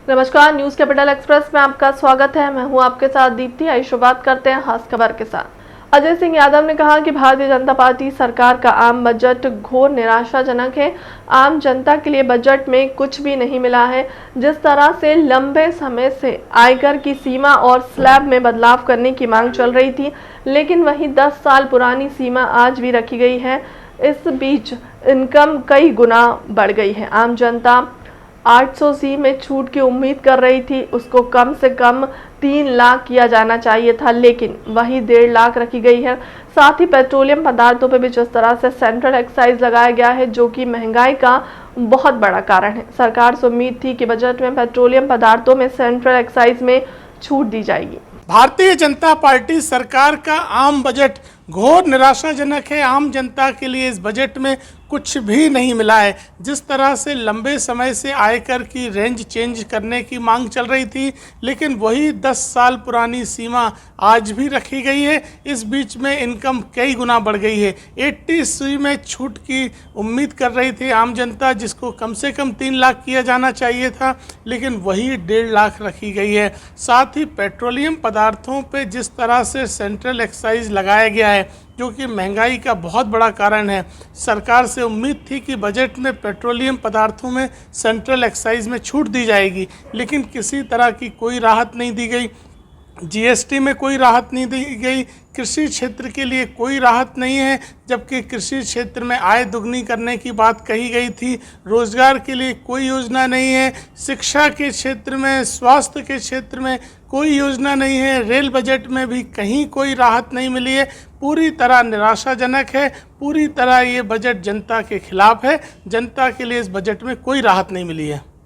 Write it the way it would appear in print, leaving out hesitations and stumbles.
नमस्कार, news capital express में आपका स्वागत है। मैं हूं आपके साथ दीप्ति। आइए शुरुआत करते हैं खास खबर के साथ। अजय सिंह यादव ने कहा कि भारतीय जनता पार्टी सरकार का आम बजट घोर निराशाजनक है। आम जनता के लिए बजट में कुछ भी नहीं मिला है। जिस तरह से लंबे समय से आयकर की सीमा और स्लैब में बदलाव करने की मांग चल रही थी, लेकिन वही 10 साल पुरानी सीमा आज भी रखी गई है। इस बीच इनकम कई गुना बढ़ गई है। आम जनता 800C में छूट की उम्मीद कर रही थी, उसको कम से कम 3 लाख किया जाना चाहिए था, लेकिन वही 1.5 लाख रखी गई है। साथ ही पेट्रोलियम पदार्थों पर भी जिस तरह से सेंट्रल एक्साइज लगाया गया है, जो कि महंगाई का बहुत बड़ा कारण है। सरकार से उम्मीद थी कि बजट में पेट्रोलियम पदार्थों में सेंट्रल एक्साइज में छूट दी जाएगी। भारतीय जनता पार्टी सरकार का आम बजट घोर निराशाजनक है। आम जनता के लिए इस बजट में कुछ भी नहीं मिला है। जिस तरह से लंबे समय से आयकर की रेंज चेंज करने की मांग चल रही थी, लेकिन वही 10 साल पुरानी सीमा आज भी रखी गई है। इस बीच में इनकम कई गुना बढ़ गई है। 80C में छूट की उम्मीद कर रही थी आम जनता, जिसको कम से कम 3 लाख किया जाना चाहिए था, लेकिन वही 1.5 लाख रखी गई है। साथ ही पेट्रोलियम पदार्थों पे जिस तरह से सेंट्रल एक्साइज लगाया गया है, जो कि महंगाई का बहुत बड़ा कारण है। सरकार से उम्मीद थी कि बजट में पेट्रोलियम पदार्थों में सेंट्रल एक्साइज में छूट दी जाएगी, लेकिन किसी तरह की कोई राहत नहीं दी गई। GST में कोई राहत नहीं दी गई। कृषि क्षेत्र के लिए कोई राहत नहीं है, जबकि कृषि क्षेत्र में आय दुगनी करने की बात कही गई थी। रोजगार के लिए कोई योजना नहीं है। शिक्षा के क्षेत्र में, स्वास्थ्य के क्षेत्र में कोई योजना नहीं है। रेल बजट में भी कहीं कोई राहत नहीं मिली है। पूरी तरह निराशाजनक है। पूरी तरह ये बजट जनता के खिलाफ है। जनता के लिए इस बजट में कोई राहत नहीं मिली है।